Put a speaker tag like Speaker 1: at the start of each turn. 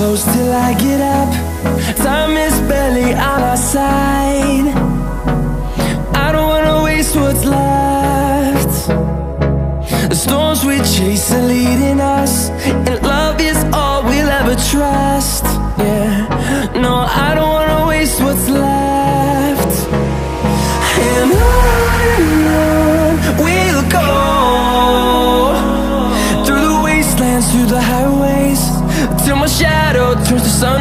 Speaker 1: close till I get up. Time is barely on our side. I don't wanna waste what's left. The storms we chase are leading us, and love is all we'll ever trust. Yeah, no, I don't wanna waste what's left. And on we'll go, through the wastelands, through the highways, till my shadow turns to sun